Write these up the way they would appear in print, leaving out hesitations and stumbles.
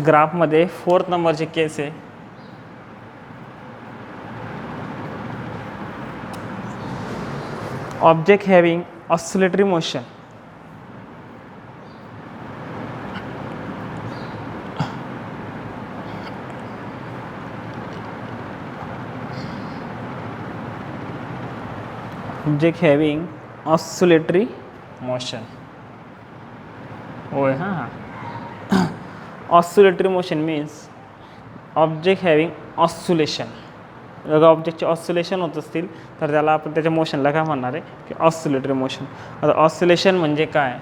ग्राफमध्ये 4th नंबरची केस आहे. Object having oscillatory motion. Object having oscillatory motion. होय हां. Oscillatory motion means object having oscillation. जर ऑब्जेक्टचे ऑसिलेशन होत असतील तर त्याला आपण त्याच्या मोशनला काय म्हणणार आहे की ऑसिलेटरी मोशन. आता ऑसिलेशन म्हणजे काय?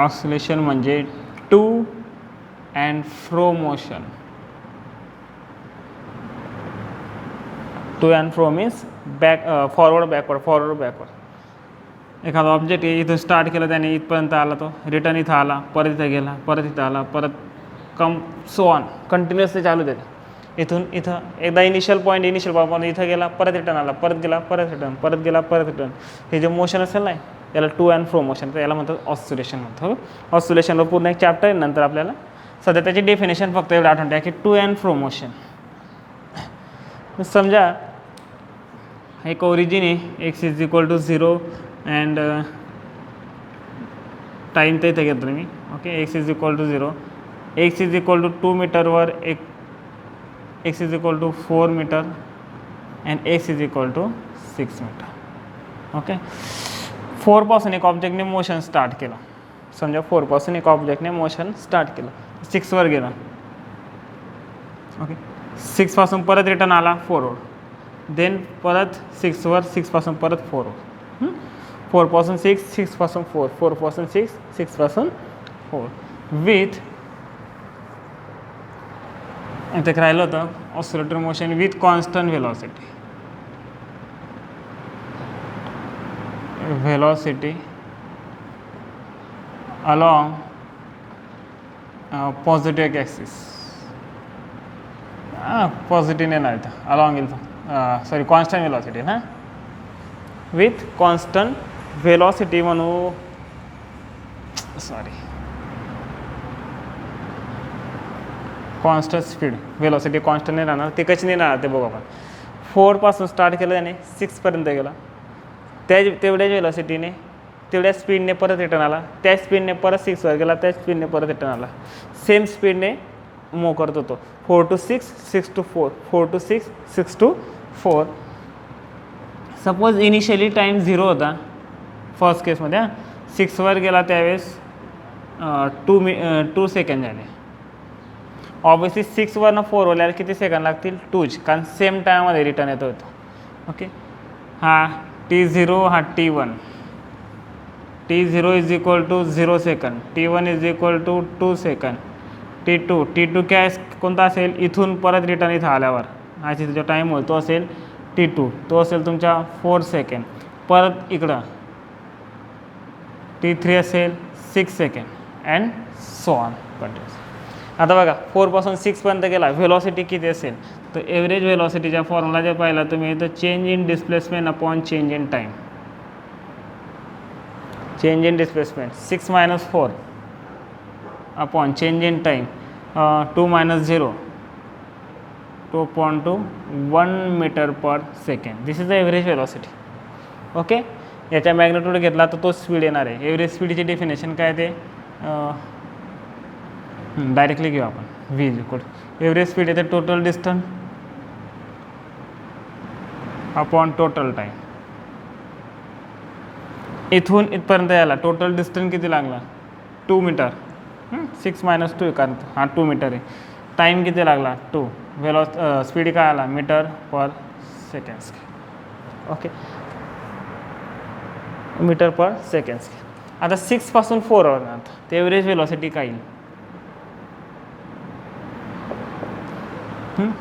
ऑसिलेशन म्हणजे to and fro motion. To and fro means forward backward. एखादा ऑब्जेक्ट इथून स्टार्ट केलं त्याने इथपर्यंत आला, तो रिटर्न इथं आला, परत इथं गेला, परत इथं आला, परत सो ऑन कंटिन्युअसली चालू देते. इथून इथं एकदा इनिशियल पॉईंट इथं गेला, परत रिटर्न आला, परत गेला, परत रिटर्न, परत गेला, परत रिटर्न. हे जे मोशन असेल ना याला टू अँड फ्रो मोशन, तर याला म्हणतात ऑसिलेशन म्हणतो. ऑसिलेशनवर पूर्ण एक चॅप्टर आहे. नंतर आपल्याला सध्या त्याची डेफिनेशन फक्त एवढं आठवण द्या की टू अँड फ्रो मोशन. समजा एक ओरिजिन आहे, x = 0 अँड टाईम तर इथं घेतो मी. ओके, x = 0, x = 2 मीटरवर x = 4 metre and x = 6 metre. Okay, 4 पासून एक ऑब्जेक्टने मोशन स्टार्ट केलं. समजा 4 पासून एक ऑब्जेक्टने मोशन स्टार्ट केलं, 6 वर गेला. ओके, 6 पासून परत रिटर्न आला 4 वर, देन परत 6 वर, 6 पासून परत 4 वर, 4 पासून 6, 6 पासून 4, 4 पासून 6, 6 पासून 4 विथ इथे राहिलं होतं oscillatory motion with constant velocity along positive axis. पॉझिटिव्हने नाही तर अलॉंग सॉरी कॉन्स्टंट व्हेलॉसिटी ना, विथ कॉन्स्टंट व्हेलॉसिटी म्हणू. Sorry, constant speed. Velocity constant नाही राहणार. ते कशी नाही राहणार ते बघू आपण. 4 पासून स्टार्ट केलं त्याने, 6पर्यंत गेला, तेवढ्याच व्हेलॉसिटीने तेवढ्या स्पीडने परत रिटर्न आला, त्या स्पीडने परत 6 वर गेला, त्या स्पीडने परत रिटर्न आला. सेम स्पीडने मूव करत होतो. 4 to 6, 6 to 4, 4 to 6, 6 to 4. Suppose initially time 0 होता फर्स्ट केसमध्ये. 6 वर गेला त्यावेळेस 2 सेकंड झाले. ऑब्वियसली 6 वरनं 4 वर किती सेकंड लागतील? 2च, कारण सेम टायमामध्ये रिटर्न येतो. ओके, हा T0 हा T1. T0 = 0 second, T1 = 2 second, T2 काय कोणता असेल? इथून परत रिटर्न इथं आल्यावर हा जो टाईम होईल तो असेल T2, तो असेल तुमच्या 4 सेकंड. परत इकडं T3 असेल 6 second and so on continuous. आता बघा 4 पासून 6 पर्यंत गेला, व्हेलॉसिटी किती असेल? तर एव्हरेज व्हेलॉसिटीच्या फॉर्म्युला जे पाहिला तुम्ही, तर change in displacement upon change in time. Change in displacement 6 - 4 upon change in time 2 - 0, 2.2, 1 metre per second. This is the average velocity. Okay, याच्या मॅग्नेट्यूड घेतला तर तो स्पीड येणार आहे. एव्हरेज स्पीडची डेफिनेशन काय ते डायरेक्टली घेऊ आपण. v एव्हरेज स्पीड येते total distance upon total time. इथून इथपर्यंत यायला टोटल डिस्टन्स किती लागला? 2 मीटर. 6 - 2 कारण हा 2 मीटर आहे. टाईम किती लागला? 2. स्पीड काय आला? मीटर पर सेकंड्स. ओके, मीटर पर सेकंड्स. आता 6 पासून 4 वर ते एव्हरेज व्हेलॉसिटी काय येईल?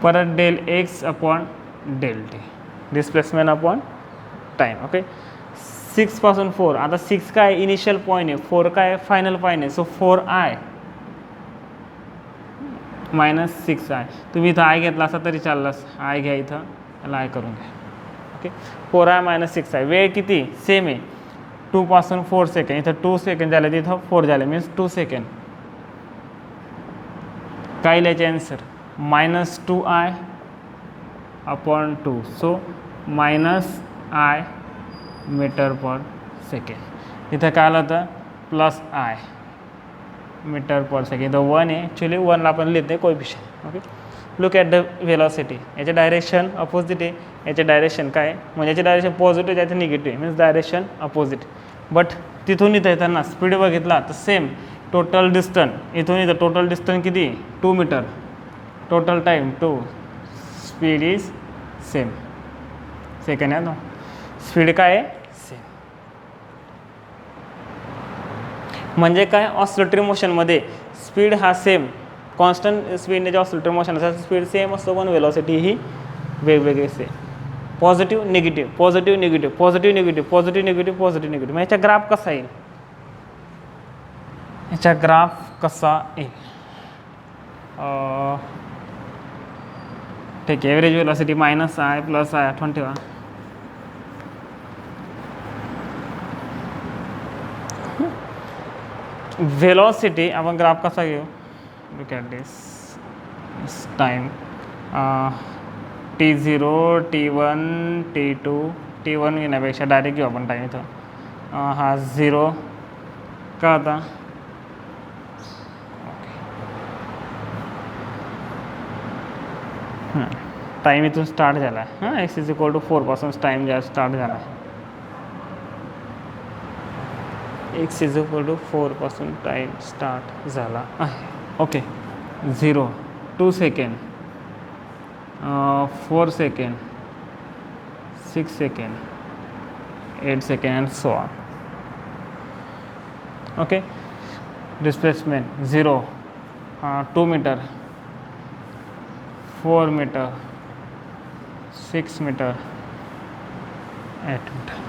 परत del x upon del t, displacement upon time. Okay, 6 पासून 4. आता 6 काय इनिशियल पॉईंट आहे, 4 काय फायनल पॉईंट आहे. So 4i - 6i. तुम्ही इथं i घेतला असता तरी चाललास. i घ्या, इथं याला i करून घ्या. Okay, 4i - 6i. वेळ किती? सेम आहे. 2 पासून 4 सेकंड, इथं 2 सेकंड झाले, तिथं 4 झाले, मीन्स 2 सेकंड. काय लिहायचे answer? -2i upon 2. So -i metre per second. इथं काय आलं होतं? +i metre per second. इथं 1 आहे, ॲक्च्युली 1ला आपण लिहित नाही coefficient. Okay, look at the velocity. याचे डायरेक्शन अपोजिट आहे, याचे डायरेक्शन काय म्हणजे याचे डायरेक्शन पॉझिटिव्ह, याचे negative, means direction opposite. But तिथून इथं येताना स्पीड बघितला तर सेम. टोटल डिस्टन्स इथून इथं टोटल डिस्टन्स किती? 2 metre. Total time 2. Speed is same. Second आहे ना, स्पीड काय आहे? सेम. म्हणजे काय? ऑसिलेटरी मोशनमध्ये स्पीड हा सेम, कॉन्स्टंट स्पीडने जे ऑसिलेटरी मोशन असतं स्पीड सेम असतो, पण वेलॉसिटी ही वेगवेगळी असते. Positive negative, positive negative, positive negative, positive negative, positive negative. मग याचा ग्राफ कसा येईल? याचा ग्राफ कसा येईल? ठीक आहे, एव्हरेज वेलॉसिटी -i + i आठवण ठेवा. वेलॉसिटी आपण ग्राफ कसा घेऊ? Look at this time. t0, t1, t2. t1 घेण्यापेक्षा डायरेक्ट घेऊ आपण टाईम. इथं हा 0 का आता? टाईम इथून स्टार्ट झाला आहे. हां, x = 4 पासून टाईम ज्या स्टार्ट झाला आहे. x = 4 पासून टाईम स्टार्ट झाला आहे. Okay, 0, 2 second, 4 second, 6 second, 8 second and so on. Okay, displacement 0, 2 metre, 4 metre, 6 metre, 8 metre.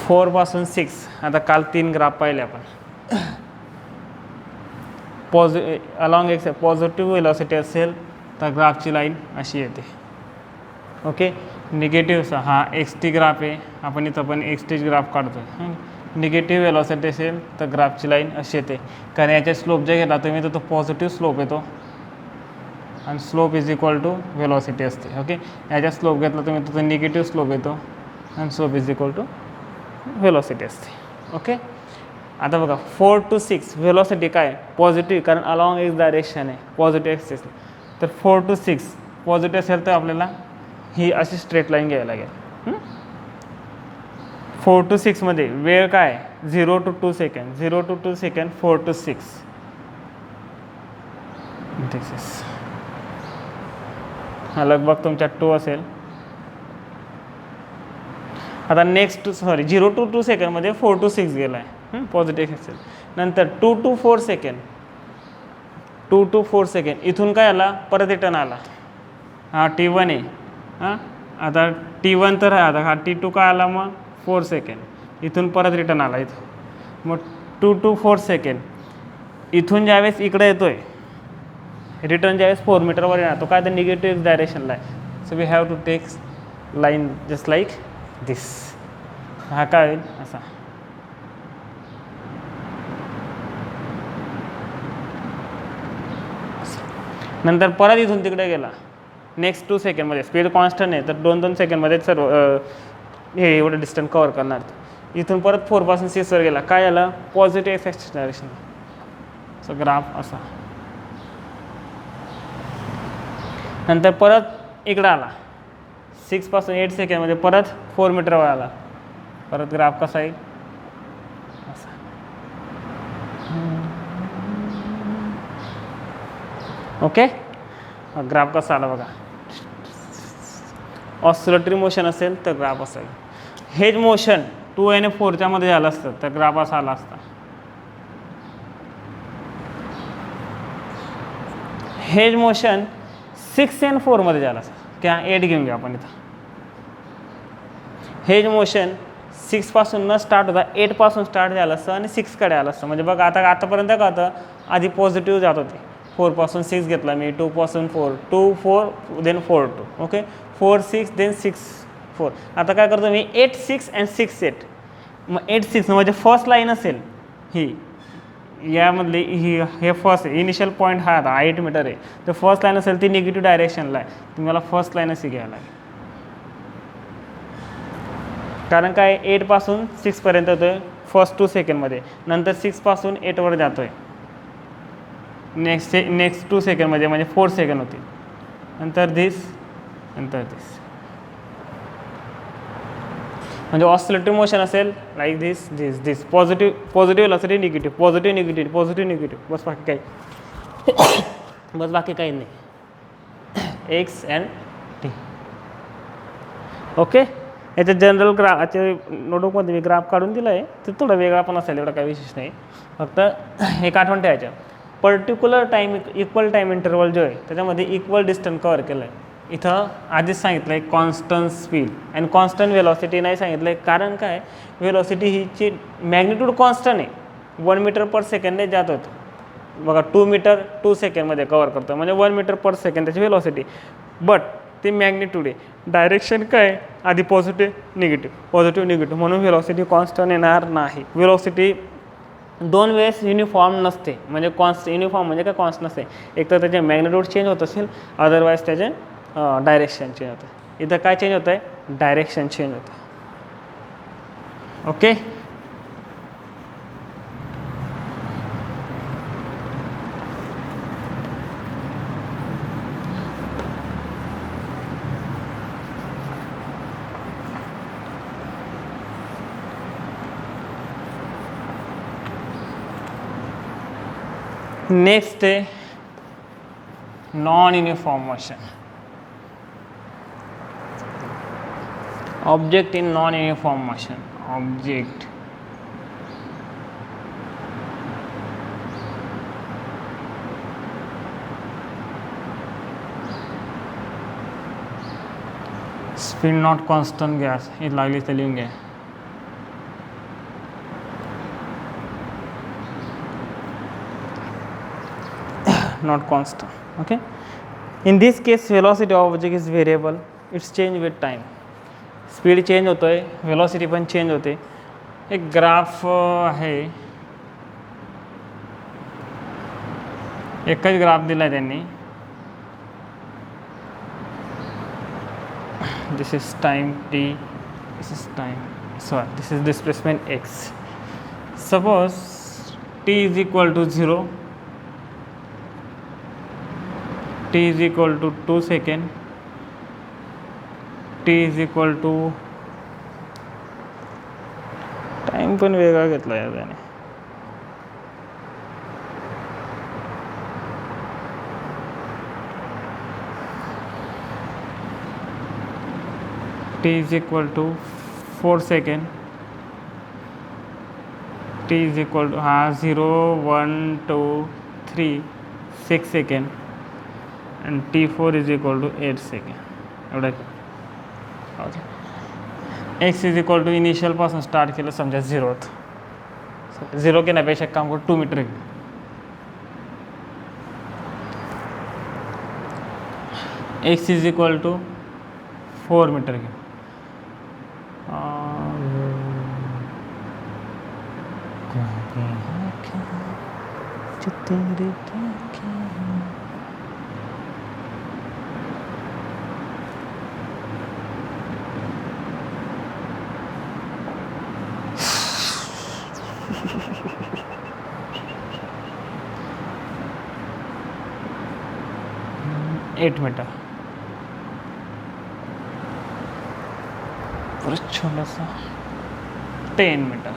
4 पासून 6. आता काल 3 ग्राफ पाहिले आपण. अलॉंग एक्स पॉझिटिव्ह वेलॉसिटी असेल तर ग्राफची लाईन अशी येते. ओके, निगेटिव्हचा हा xt ग्राफ आहे, आपण इथं पण xt ग्राफ काढतो आहे. निगेटिव्ह वेलॉसिटी असेल तर ग्राफची लाईन अशी येते, कारण याच्या स्लोप जे घेतला तुम्ही तर तो पॉझिटिव्ह स्लोप येतो आणि स्लोप = वेलॉसिटी असते. ओके, याच्या स्लोप घेतला तुम्ही तर निगेटिव्ह स्लोप येतो आणि स्लोप = वेलॉसिटी असते. ओके, आता बघा 4 to 6 वेलॉसिटी काय? पॉझिटिव्ह, कारण अलॉंग एक्स डायरेक्शन आहे, पॉझिटिव्ह एक्सेस. तर 4 to 6 पॉझिटिव्ह असेल तर आपल्याला ही अशी स्ट्रेट लाईन घ्यावी लागेल. 4 to 6 मध्ये वेळ काय? 0 to 2 second, 0 to 2 second, 4 to 6. This is हा लगभग तुमच्या 2 असेल. आता नेक्स्ट 0 to 2 सेकंडमध्ये 4 to 6 गेला आहे, पॉझिटिव्ह असेल. नंतर 2 to 4 सेकंड, 2 to 4 सेकंड इथून काय आला? परत रिटर्न आला. हा t1 आहे. हां, आता t1 तर आहे. आता हा t2 काय आला? मग 4 सेकंड इथून परत रिटर्न आला इथं. मग 2 to 4 सेकंड इथून ज्यावेळेस इकडे येतो आहे, रिटर्न ज्यावेळेस 4 मीटरवर येणार तो काय? तर निगेटिव्ह डायरेक्शनला आहे. So we have to take line just like this. हा काय होईल? असा. नंतर परत इथून तिकडे गेला. नेक्स्ट 2 सेकंडमध्ये स्पीड कॉन्स्टंट आहे तर 2-2 सेकंडमध्ये सर्व हे एवढं डिस्टन्स कव्हर करणार. इथून परत 4 पासून 6 वर गेला. काय आलं? Positive x direction. So graph असा. नंतर परत इकडं आला, 6 पासून 8 सेकंडमध्ये परत 4 मीटरवर आला. परत ग्राफ कसा येईल? असा. ओके, ग्राफ कसा आला बघा. ऑसिलेटरी मोशन असेल तर ग्राफ असा येईल. हेज मोशन 2 आणि 4च्या मध्ये झालं असतं तर ग्राफ असा आला असता. हेज मोशन 6 आणि 4 मध्ये झालं असतं. क्या 8 घेऊन घ्या आपण इथं. हेज मोशन 6 पासून न स्टार्ट होता 8 पासून स्टार्ट झालं असतं आणि 6 कडे आलं असतं. म्हणजे बघा आता आतापर्यंत काय होतं? आधी पॉझिटिव्ह जात होते. 4 पासून 6 घेतला मी, 2 पासून 4, 2 4 देन 4 2. Okay, 4 6 then 6 4. आता काय करतो मी? 8 6 अँड 6 8 मग 8 6 म्हणजे फर्स्ट लाईन असेल ही, यामधली ही हे फर्स्ट आहे, इनिशियल पॉईंट हा आता 8 मीटर आहे, तर फर्स्ट लाईन असेल ती निगेटिव्ह डायरेक्शनला आहे, तुम्हाला फर्स्ट लाईन अशी घ्यायला लागेल. कारण काय 8 पासून 6 पर्यंत येतो आहे फर्स्ट 2 सेकंडमध्ये, नंतर 6 पासून 8 वर जातो आहे, नेक्स्ट 2 सेकंडमध्ये म्हणजे 4 सेकंड होतील, नंतर दिस, नंतर दिस. म्हणजे ऑसिलेटरी मोशन असेल like this this this, positive velocity negative, positive negative, positive negative, बस बाकी काही बस बाकी काही नाही. X and t. ओके. याच्यात जनरल ग्राफच्या नोटबुकमध्ये मी ग्राफ काढून दिला आहे, ते थोडा वेगळा पण असेल, एवढा काही विशेष नाही, फक्त एक आठवण ठेवायचं. Particular time equal time interval जो आहे त्याच्यामध्ये इक्वल डिस्टन्स कव्हर केलं आहे. इथं आधीच सांगितलं आहे कॉन्स्टंट स्पीड आणि कॉन्स्टंट वेलॉसिटी नाही सांगितलं आहे, कारण काय वेलॉसिटी हिची मॅग्निट्यूड कॉन्स्टंट आहे, 1 मीटर पर सेकंडने जात होतं बघा, 2 मीटर 2 सेकंडमध्ये कव्हर करतो, म्हणजे 1 मीटर पर सेकंड त्याची वेलॉसिटी, बट ते मॅग्निट्यूड आहे. डायरेक्शन काय आधी पॉझिटिव्ह निगेटिव्ह, म्हणून वेलॉसिटी कॉन्स्टंट येणार नाही. वेलॉसिटी 2 वेळेस युनिफॉर्म नसते, म्हणजे युनिफॉर्म म्हणजे काय कॉन्स्टंट नसते, एक तर त्याचे मॅग्निट्यूड चेंज होत असेल, अदरवाईज त्याचे डायरेक्शन चेंज होतं. इथं काय चेंज होतं आहे, डायरेक्शन चेंज होतं. ओके. नेक्स्ट आहे non uniform motion. Object in non uniform motion. Object speed not constant gas, हे लागली तर लिहून घ्या. not constant. Okay, in this case velocity of object is variable, it's change with time. Speed change होतो आहे, velocity पण change होते. एक ग्राफ आहे, एकच ग्राफ दिला आहे त्यांनी. This is time t, this is time sorry this is displacement x. Suppose t is equal to 0, t is equal to 2 second, t is equal to time पण वेगळा घेतला आहे त्याने. t is equal to 4 second, t is equal to 0 1 2 3 6 second and t4 is equal to 8 second. एवढं. Okay. X is equal to initial पासून start केलं, समजा 0, 0 घेण्यापेक्षा काम करू 2 मीटर घेऊ. X is equal to 4 metre घेऊ. Eight metre. परत छोटासा 10 मीटर,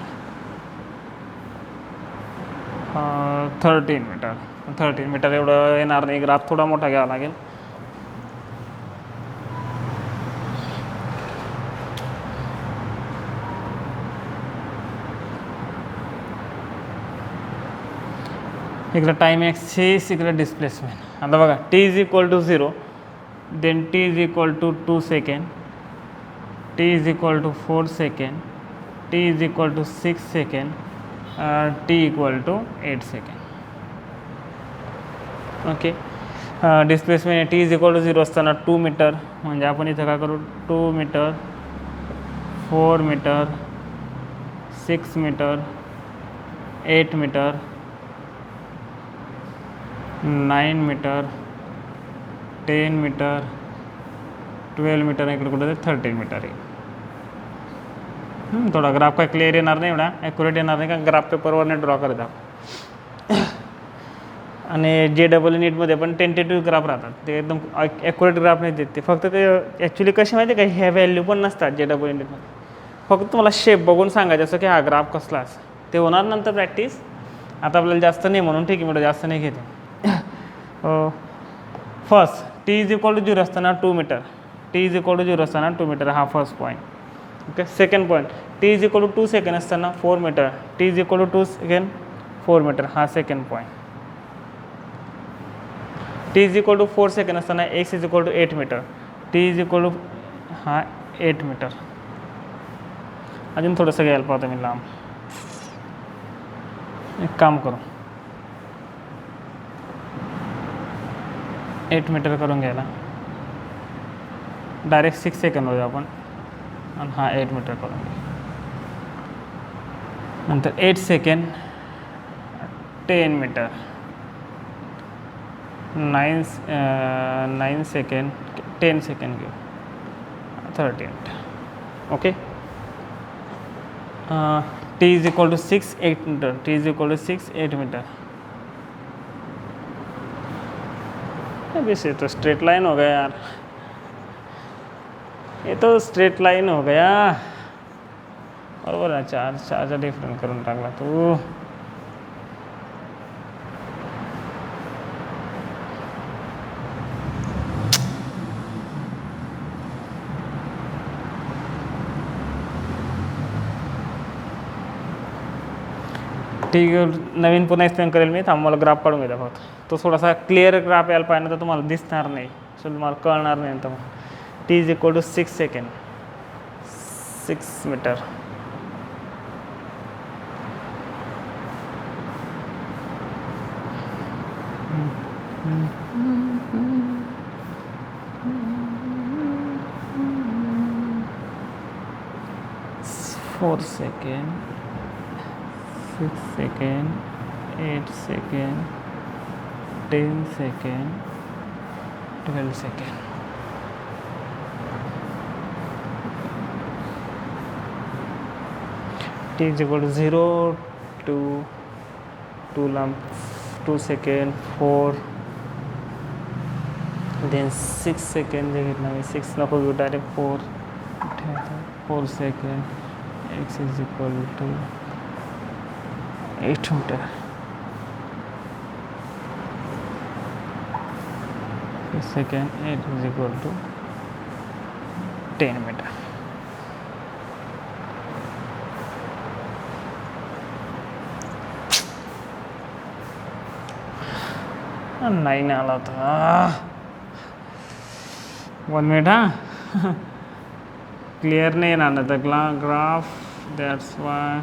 13 मीटर. 13 मीटर एवढं येणार नाही, ग्राफ थोडा मोठा घ्यावा लागेल. इकडे टाइम एक्सिस, इकडे डिस्प्लेसमेंट. आता बघा t is equal to 0, then t is equal to 2 second, t is equal to 4 second, t is equal to 6 second, t equal to 8 second. Okay. Displacement t is equal to 0 असताना 2 metre, म्हणजे आपण इथं काय करू 2 metre, 4 metre, 6 metre, 8 metre, 9 metre, 10 metre, 12 metre, इकडे कुठं 13 metre आहे. थोडा ग्राफ काय क्लिअर येणार नाही, एवढा ॲक्युरेट येणार नाही, का ग्राफ पेपरवरने ड्रॉ करत आहोत. आणि JEE नीटमध्ये पण टेंटेटिव्ह ग्राफ राहतात, ते एकदम ॲक्युरेट ग्राफ नाही देत ते. फक्त ते ॲक्च्युली कसे माहिती आहे का, ह्या व्हॅल्यू पण नसतात JEE नीटमध्ये. फक्त तुम्हाला शेप बघून सांगायचं असं की हा ग्राफ कसला असं, ते होणार नंतर प्रॅक्टिस. आता आपल्याला जास्त नाही म्हणून ठीक आहे, मी जास्त नाही घेते. फर्स्ट t=0 असताना 2 मीटर, t=0 असताना 2 मीटर हा first point. Okay. Second point t=2 second असताना 4 मीटर, t=2 सेकंड 4 मीटर हा सेकंड पॉईंट. t=4 सेकंड असताना x=8 मीटर, t= हा 8 मीटर. अजून थोडंसं घ्यायला पाहतो मी लांब. एक काम करू, 8 मीटर करून घ्यायला, डायरेक्ट 6 सेकंड होईल आपण, आणि हा 8 मीटर करून घ्या. नंतर 8 सेकंड 10 मीटर, 9 सेकंड 10 सेकंड घेऊ, 30 metre. Okay. t=6 8 metre, t=6 8 metre. ये तो स्ट्रेट लाइन हो गया यार, ये तो स्ट्रेट लाइन हो गया. बरोबर आहे, चारचा डिफरंट करून टाकला तू. ठीक आहे, नवीन पुन्हा एक्सप्लेन करेल मी. मला ग्राफ काढून घ्या फक्त, तो थोडासा क्लिअर ग्राफ यायला पाहिजे, तर तुम्हाला दिसणार नाही, सो तुम्हाला कळणार नाही. तर t=6 second 6 metre. Four second 6 second 8 second 10 second 12 second. t=0 to 2 lump 2 second 4, then 6 second जे घेतलं मी 6 नको घेऊ, direct 4 second x=8 metre. Second 8=10 metre. नाही ना आला होता. 1 मिनिट हा. क्लिअर नाही येणार ना तर graph, that's why.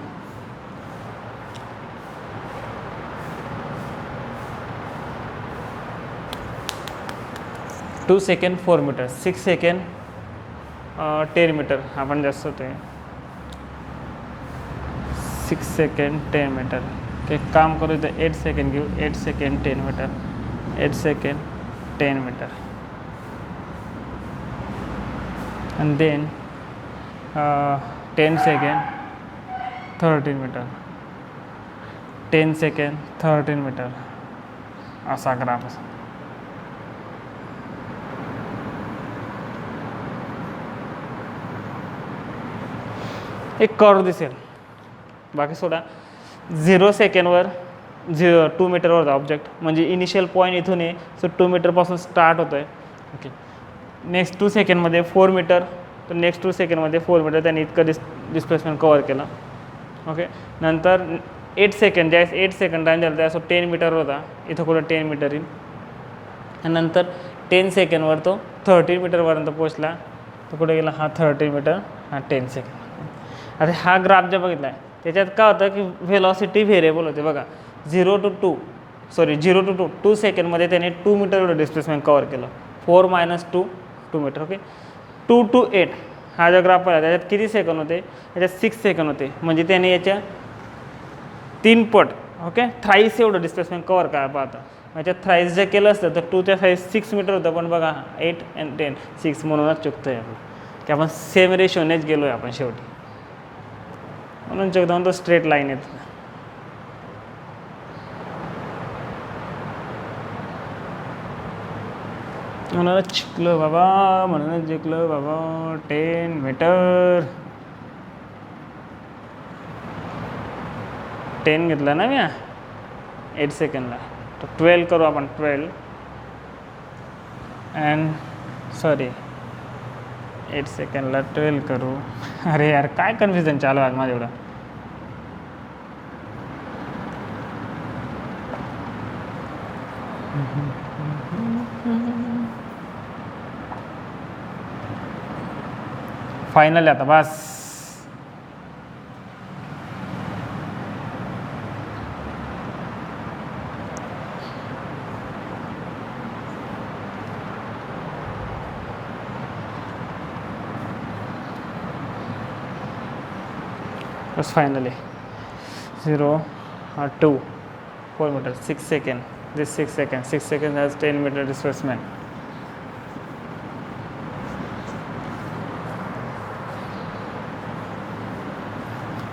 Two second 4 metre, 6 second 10 metre, आपण जास्त होते. 6 सेकंड 10 मीटर. एक काम करू, तर 8 सेकंड घेऊ, 8 second 10 metre, 8 second 10 metre. and then 10 second 13 metre, 10 second 13 metre असा ग्राफ असा. एक कर्व दिसेल, बाकी सोडा. 0 सेकंडवर 2 मीटरवर ऑब्जेक्ट, म्हणजे इनिशियल पॉईंट इथून आहे, सो 2 मीटरपासून स्टार्ट होतो आहे. ओके. नेक्स्ट 2 सेकंडमध्ये 4 मीटर, तर नेक्स्ट 2 सेकंडमध्ये 4 मीटर त्याने इतकं डिस्प्लेसमेंट कवर केलं. ओके. नंतर 8 सेकंड, ज्यावेळेस 8 सेकंड टाईम झाला त्यावेळेस 10 मीटर होता, इथं कुठं 10 मीटर येईल. आणि नंतर 10 सेकंडवर तो 13 मीटरपर्यंत पोचला, तो कुठे गेला, हा 13 मीटर, हा 10 सेकंड. आता हा ग्राफ जे बघितला आहे त्याच्यात काय होतं की व्हेलॉसिटी व्हेरिएबल होते बघा. 0 to 2 सेकंडमध्ये त्याने 2 मीटर एवढं डिस्प्लेसमेंट कवर केलं. 4 - 2 2 मीटर. ओके. 2 to 8 हा जो ग्राफ आहे त्याच्यात किती सेकंद होते, याच्यात 6 सेकंद होते. म्हणजे त्याने याच्या 3 पट ओके थ्राईस एवढं डिस्प्लेसमेंट कवर काय पाहता. याच्यात थ्राईस जर केलं असतं तर 2 साईज 6 मीटर होतं, पण बघा 8 and 10 6 म्हणूनच चुकतं आहे आपण की आपण सेम रेशोनेच गेलो आहे आपण शेवटी, म्हणून चुकतो तो स्ट्रेट लाईन येत. म्हणूनच शिकलो बाबा, म्हणूनच जिंकलो बाबा. 10 मीटर 10 घेतला ना मी 8 सेकंडला, तर 12 करू आपण. 12 अँड सॉरी 8 सेकंडला 12 करू. अरे यार काय कन्फ्युजन चालू आहे माझं एवढं. फायनल आता बस. बस finally 0 2 4 metre 6 second. This 6 seconds. 6 seconds has 10 meter displacement.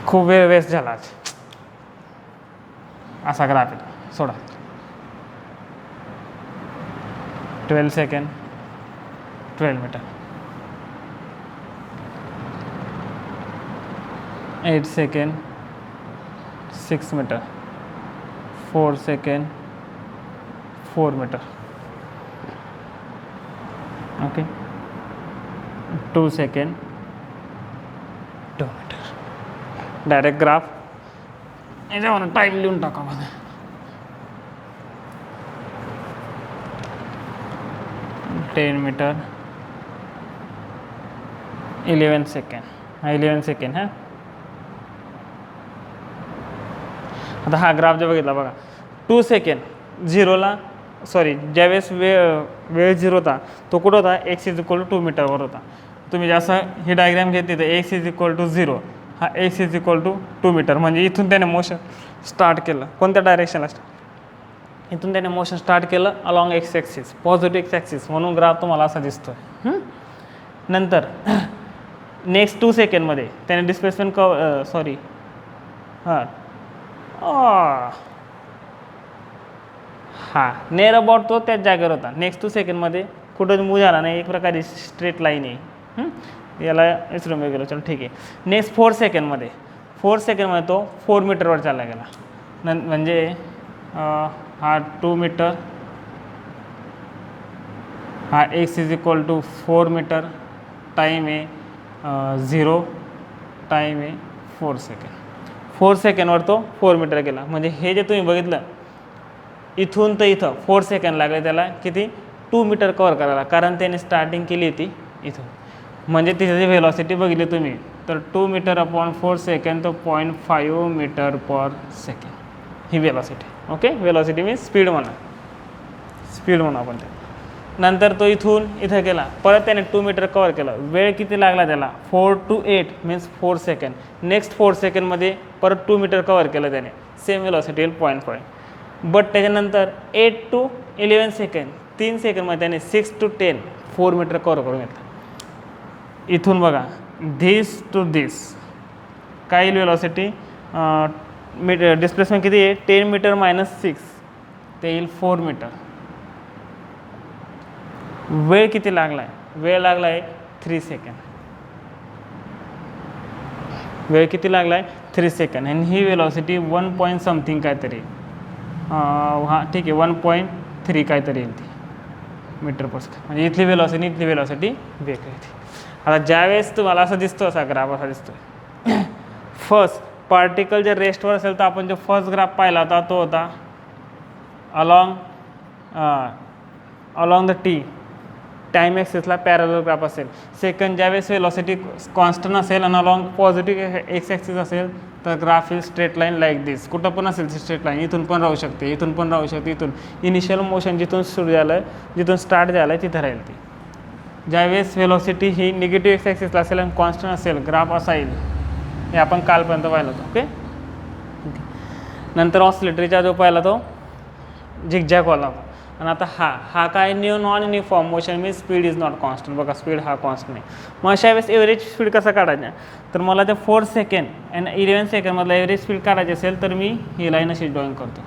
खूप वेळ वेस्ट झाला आज. असा ग्राफ आहे सोडा. 12 second 12 metre. 8 second 6 metre. 4 second 4 metre. Okay 2 second 2 metre. Direct graph याच्यावर टाईम लिहून टाका मला. Ten metre 11 second. 11 सेकंड हा. आता हा ग्राफ जो बघितला बघा 2 सेकंड झिरोला सॉरी ज्यावेळेस वेळ झिरो होता तो कुठं होता, एक्स इज इक्वल टू 2 मीटरवर होता. तुम्ही जसं ही डायग्राम घेतली तर एक्स इज इक्वल टू 0 हा x is equal to 2 metre. म्हणजे इथून त्याने मोशन स्टार्ट केलं. कोणत्या डायरेक्शनला इथून त्याने मोशन स्टार्ट केलं along x axis, positive x axis, म्हणून ग्राफ तुम्हाला असा दिसतोय. नंतर नेक्स्ट 2 सेकंडमध्ये त्याने डिस्प्लेसमेंट सॉरी हां नियर अबाउट तो त्याच जागेवर होता. नेक्स्ट 2 सेकंडमध्ये कुठं मूव झाला नाही, एक प्रकारे स्ट्रेट लाईन आहे. याला विसरून गेलो, चलो ठीक आहे. नेक्स्ट 4 सेकंडमध्ये तो 4 मीटरवर चालला गेला. म्हणजे हा 2 मीटर हा x is equal to 4 metre. Time आहे 0, टाईम आहे 4 सेकंड. 4 सेकंडवर तो 4 मीटर गेला. म्हणजे हे जे तुम्ही बघितलं इथून तर इथं 4 सेकंड लागले त्याला किती 2 मीटर कवर करायला, कारण त्याने स्टार्टिंग केली होती इथून. म्हणजे तिथे जी व्हेलॉसिटी बघितली तुम्ही तर 2 मीटर अपॉन 4 सेकंड तर 0.5 मीटर पर सेकंड ही velocity. Okay velocity means speed म्हणा, स्पीड म्हणू आपण ते. नंतर तो इथून इथं गेला, परत त्याने 2 मीटर कवर केलं. वेळ किती लागला त्याला 4 to 8 मीन्स 4 सेकंड. नेक्स्ट 4 सेकंडमध्ये परत 2 मीटर कवर केलं त्याने, सेम व्हेलॉसिटी 0.5. बट त्याच्यानंतर 8 to 11 सेकंड 3 सेकंडमध्ये त्याने 6 to 10 4 मीटर कवर करून घेतलं. इथून बघा धिस टू धिस काय येईल व्हेलॉसिटी डिस्प्लेसमेंट किती आहे 10 मीटर मायनस 6 ते येईल 4 मीटर. वेळ किती लागला आहे, वेळ लागला आहे 3 सेकंड. वेळ किती लागला आहे 3 सेकंड. आणि ही वेलॉसिटी 1 पॉईंट समथिंग काहीतरी हां ठीक आहे 1.3 काहीतरी येईल ती मीटर पर सेकंड. म्हणजे इथली वेलॉसिटी वेगळी ती. आता ज्यावेळेस तुम्हाला असं दिसतो असा ग्राफ असा दिसतो फर्स्ट पार्टिकल जर रेस्टवर असेल तर आपण जो फर्स्ट ग्राफ पाहिला होता तो होता अलॉंग द टी टाईम ॲक्सिसला पॅरलल ग्राफ असेल. सेकंड ज्यावेळेस वेलॉसिटी कॉन्स्टंट असेल आणि अलॉंग पॉझिटिव्ह एक्स ॲक्सिस असेल तर graph is straight line like this. कुठं पण असेल स्ट्रेट लाईन, इथून पण राहू शकते, इथून पण राहू शकते. इथून इनिशियल मोशन जिथून सुरू झालं जिथून स्टार्ट झालं तिथं राहील ती. ज्यावेळेस व्हेलॉसिटी ही निगेटिव्ह एक्स ॲक्सिसला असेल आणि कॉन्स्टंट असेल, ग्राफ असा येईल. हे आपण कालपर्यंत पाहिलं होतं. ओके. नंतर ऑसिलेटरीचा जो पाहिला तो झिगझॅगवाला होता. आणि आता हा काय non uniform motion means speed is not constant. बघा स्पीड हा कॉन्स्टंट नाही. मग अशा वेळेस एव्हरेज स्पीड कसा काढायचा, तर मला ते 4 सेकंड आणि 11 सेकंडमधला एव्हरेज स्पीड काढायची असेल तर मी ही लाईन अशी ड्रॉइंग करतो.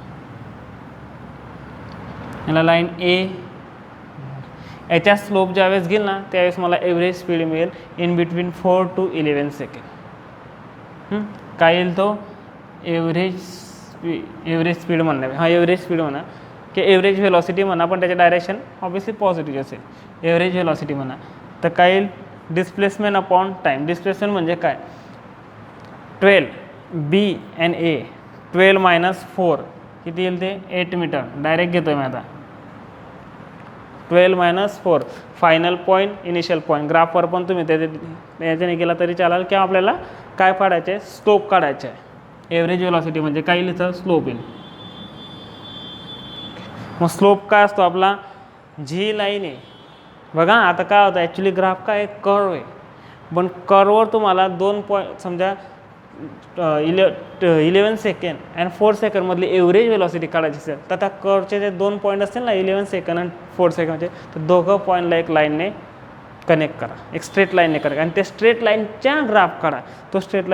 याला लाईन ए, याच्या स्लोप ज्यावेळेस घेईल ना त्यावेळेस मला एव्हरेज स्पीड मिळेल इन बिटवीन 4 to 11 सेकंड. काय येईल तो एव्हरेज स्पीड म्हणणार. हा एव्हरेज स्पीड म्हणा की एव्हरेज व्हेलॉसिटी म्हणा, पण त्याचे डायरेक्शन ऑब्वियसली पॉझिटिव्ह असेल. एव्हरेज व्हेलॉसिटी म्हणा तर काय येईल डिस्प्लेसमेंट अपॉन टाईम. डिस्प्लेसमेंट म्हणजे काय 12 बी एन ए 12 - 4 किती येईल ते 8 मीटर. डायरेक्ट घेतो आहे मी आता 12 - 4 फायनल पॉईंट इनिशियल पॉईंट. ग्राफवर पण तुम्ही त्याच्याने केला तरी चालेल किंवा आपल्याला काय काढायचं आहे स्लोप काढायचं आहे. एव्हरेज व्हेलॉसिटी म्हणजे काय येईल इथं स्लोप येईल. मग स्लोप काय असतो आपला जी लाईन आहे. बघा आता काय होतं ॲक्च्युली ग्राफ काय कर्व आहे, पण कर्ववर तुम्हाला 2 पॉईंट समजा 11 सेकंड अँड 4 सेकंडमधली एव्हरेज व्हेलॉसिटी काढायची असेल तर त्या कर्वचे जे 2 पॉईंट असतील ना 11 सेकंड आणि 4 सेकंडचे, तर दोघं पॉईंटला एक लाईनने कनेक्ट करा, एक स्ट्रेट लाईनने करा आणि ते स्ट्रेट लाईनच्या ग्राफ काढा. तो स्ट्रेट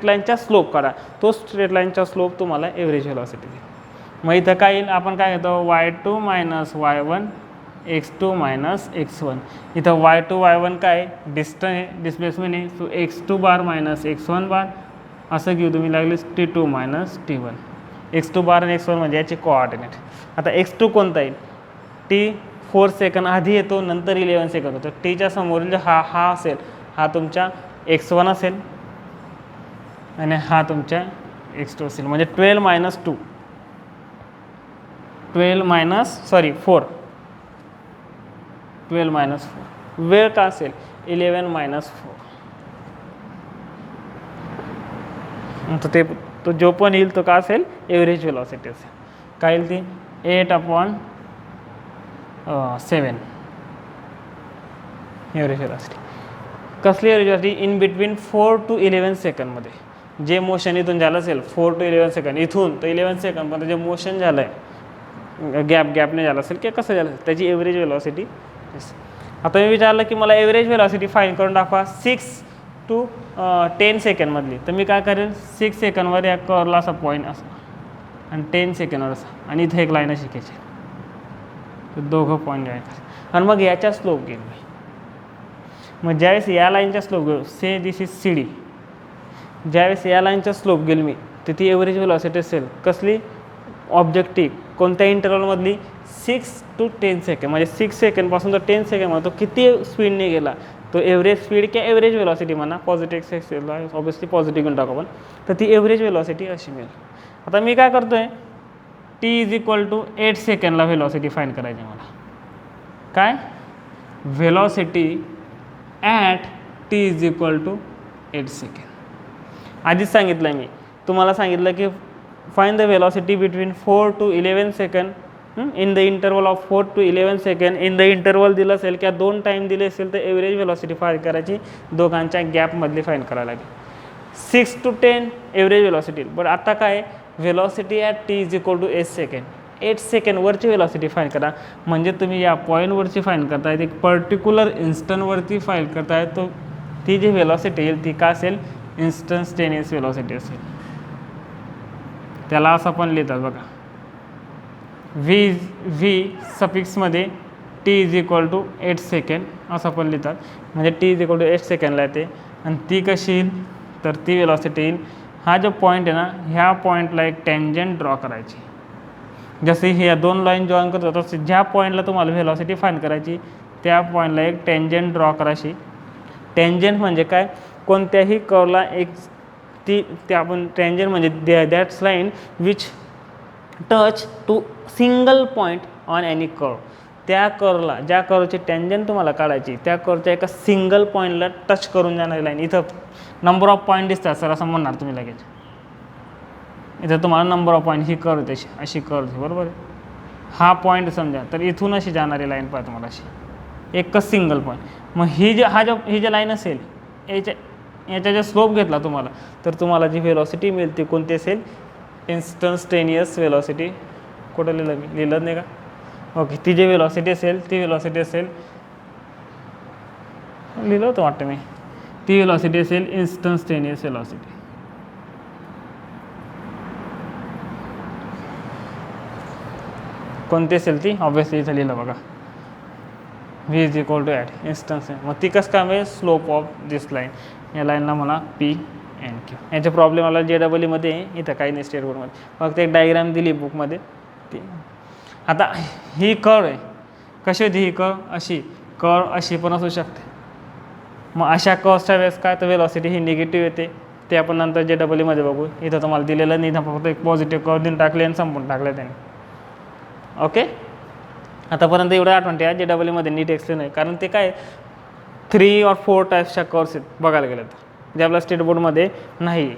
लाईनच्या स्लोप काढा. तो स्ट्रेट लाईनचा स्लोप तुम्हाला एव्हरेज व्हेलॉसिटी देईल. मग इथं काय येईल आपण काय घेतो y2 - y1 x2 - x1. इथं y2 y1 काय डिस्टन्स आहे, डिस्प्लेसमेंट आहे. सो x2 बार - x1 बार असं घेऊ तुम्ही लागले t2 - t1. x2 बार आणि x1 म्हणजे याचे कोऑर्डिनेट. आता x2 कोणता येईल t 4 सेकंड आधी येतो नंतर 11 सेकंड होतो. टीच्या समोरील हा असेल हा तुमच्या x1 असेल आणि हा तुमच्या x2 असेल म्हणजे 12 - 2 12 - 4 12 - 4. वेळ का असेल 11 - 4. तर ते तो जो पण येईल तो का असेल एव्हरेज व्हेलॉसिटी असेल. काय येईल ती 8/7 एव्हरेज व्हेलॉसिटी. कसली average velocity in between 4 to 11 सेकंडमध्ये जे मोशन इथून झालं असेल 4 to 11 सेकंड इथून तर 11 सेकंडमध्ये जे मोशन झालं आहे गॅपने झालं असेल किंवा कसं झालं असेल त्याची एव्हरेज व्हेलॉसिटी. आता मी विचारलं की मला एव्हरेज व्हेलॉसिटी फाईंड करून दाखवा 6 to 10 सेकंडमधली, तर मी काय करेल 6 सेकंडवर या कर्वला असा पॉईंट असा आणि 10 सेकंडवर असा आणि इथे एक लाईन शिकायची. तर दोघं पॉईंट जॉईन करायचं आणि मग याच्या स्लोप घेईल मी. मग ज्यावेळेस या लाईनचा स्लोप घेऊ से दिस इज सी डी. ज्यावेळेस या लाईनचा स्लोप घेईल मी तर ती एव्हरेज व्हेलॉसिटी असेल कसली ऑब्जेक्टिव्ह कोणत्या इंटरवलमधली 6 to 10 सेकंड. म्हणजे 6 सेकंडपासून तर 10 सेकंड तो किती स्पीडने गेला तो एव्हरेज स्पीड किंवा एव्हरेज व्हेलॉसिटी म्हणा. पॉझिटिव्ह एक्सेसला ऑब्वियसली पॉझिटिव्ह घेऊन टाकू आपण. तर ती एव्हरेज व्हेलॉसिटी अशी मिळेल. आता मी काय करतो आहे t = 8 सेकंडला व्हेलॉसिटी फाईंड करायची मला. काय व्हेलॉसिटी ॲट t = 8 सेकंड. आधीच सांगितलं मी तुम्हाला सांगितलं की find the velocity between 4 to 11 second in the interval of 4 to 11 second. In the interval दिलं असेल किंवा 2 टाईम दिले असेल तर एव्हरेज व्हेलॉसिटी फाईंड करायची दोघांच्या गॅपमधली फाईंड करायला लागेल. 6 to 10 एव्हरेज व्हेलॉसिटी. बट आता काय व्हेलॉसिटी ॲट t = 8 सेकंड. 8 सेकंडवरची व्हेलॉसिटी फाईंड करा म्हणजे तुम्ही या पॉईंटवरची फाईंड करतायत एक पर्टिक्युलर इन्स्टंटवरती फाईंड करताय. तो ती जी व्हेलॉसिटी येईल ती का असेल इन्स्टंटेनियस व्हेलॉसिटी असेल. त्याला असं पण लिहितात बघा व्ही सफिक्समध्ये t = 8 सेकंड असं पण लिहितात. म्हणजे t = 8 सेकंडला येते आणि ती कशी येईल तर ती व्हेलॉसिटी येईल. हा जो पॉईंट आहे ना ह्या पॉईंटला एक टँजंट ड्रॉ करायची. जसे ह्या 2 लाईन जॉईन करत होतो ज्या पॉईंटला तुम्हाला व्हेलॉसिटी फाईंड करायची त्या पॉईंटला एक टँजंट ड्रॉ करायची. टँजंट म्हणजे काय कोणत्याही कर्वला एक ते आपण टँजंट म्हणजे that's line which touch to single point on any curve. त्या कर्वला ज्या कर्वची टँजंट तुम्हाला काढायची त्या कर्वच्या एका सिंगल पॉईंटला टच करून जाणारी लाईन. इथं नंबर ऑफ पॉईंट दिसतात सर असं म्हणणार तुम्ही लगेच. इथं तुम्हाला number of point he curve तशी अशी कर्व बरोबर आहे. हा पॉईंट समजा तर इथून अशी जाणारी लाईन पाहिजे तुम्हाला अशी एकच सिंगल पॉईंट. मग ही जी लाईन असेल याच्या ज्या स्लोप घेतला तुम्हाला, तर तुम्हाला जी व्हेलॉसिटी मिळेल ती कोणती असेल, इन्स्टंटेनियस व्हेलॉसिटी. कुठं लिहिलं नाही का? ओके, ती जी व्हेलॉसिटी असेल लिहिलं होतं वाटतं मी, ती व्हेलॉसिटी असेल इन्स्टंटेनियस व्हेलॉसिटी. कोणती असेल ती, ऑब्व्हियसली इथं लिहिलं बघा, v is equal to at instance. मग ती कसं काय मिळेल, स्लोप ऑफ दिस लाईन. या लाईनला मला PNQ. याचे प्रॉब्लेम आला JEE इथं काही नाही स्टेट बोर्डमध्ये, फक्त एक डायग्राम दिली बुकमध्ये ती. आता ही कर्व आहे, कशी होती ही कर्व, अशी पण असू शकते. मग अशा कर्वच्या वेळेस काय, तर वेलॉसिटी ही निगेटिव्ह येते, ते आपण नंतर JEE बघू. इथं तुम्हाला दिलेलं नाही, इथं फक्त एक पॉझिटिव्ह कर्व देऊन टाकले आणि संपून टाकलं त्याने. ओके, आतापर्यंत एवढं आठवण ठेवा, JEE नीट एक्सप्लेन आहे, कारण ते काय 3 or 4 टाईप्सच्या कर्व्स आहेत बघायला गेलं तर, जे आपल्या स्टेट बोर्डमध्ये नाही.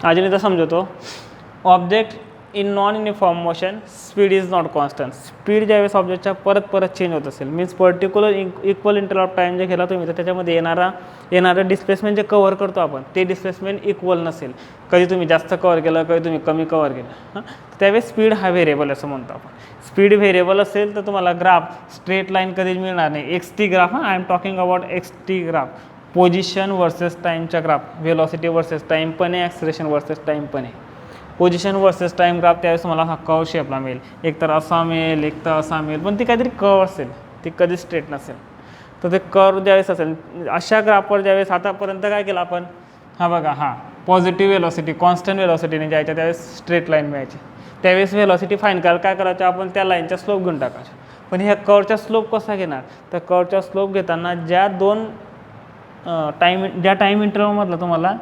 अजून इथं समजवतो, object in non uniform motion speed is not constant. Speed ज्यावेळेस ऑब्जेक्टच्या परत चेंज होत असेल, means particular equal interval of time जे केला तुम्ही, तर त्याच्यामध्ये येणारं डिस्प्लेसमेंट जे कव्हर करतो आपण, ते डिस्प्लेसमेंट इक्वल नसेल. कधी तुम्ही जास्त कव्हर केलं, कधी तुम्ही कमी कव्हर केलं, त्यावेळेस स्पीड हा व्हेरिएबल असं म्हणतो आपण. स्पीड व्हेरिएबल असेल तर तुम्हाला ग्राफ स्ट्रेट लाईन कधीच मिळणार नाही. XT graph, I am talking about XT graph, position versus टाईमचा ग्राफ, व्हेलॉसिटी वर्सेस टाईम पण आहे, ॲक्सिलरेशन वर्सेस टाईम पण आहे. पोझिशन वर्सेस टाईम ग्राफ त्यावेळेस मला हा कर्व शेपला मिळेल, एक तर असा मिळेल, एक तर असा मिळेल, पण ती काहीतरी कर्व असेल, ती कधी स्ट्रेट नसेल. तर ते कर्व ज्यावेळेस असेल, अशा ग्राफवर ज्यावेळेस आतापर्यंत काय केलं आपण, हा बघा, हा पॉझिटिव्ह व्हेलॉसिटी कॉन्स्टंट व्हेलॉसिटीने जायच्या, त्यावेळेस स्ट्रेट लाईन मिळायची. त्यावेळेस व्हेलॉसिटी फाईन करायला काय करायचं आपण, त्या लाईनच्या स्लोप घेऊन टाकायचा. पण ह्या कर्वच्या स्लोप कसा घेणार, तर कर्वच्या स्लोप घेताना ज्या टाईम इंटरवलमधला तुम्हाला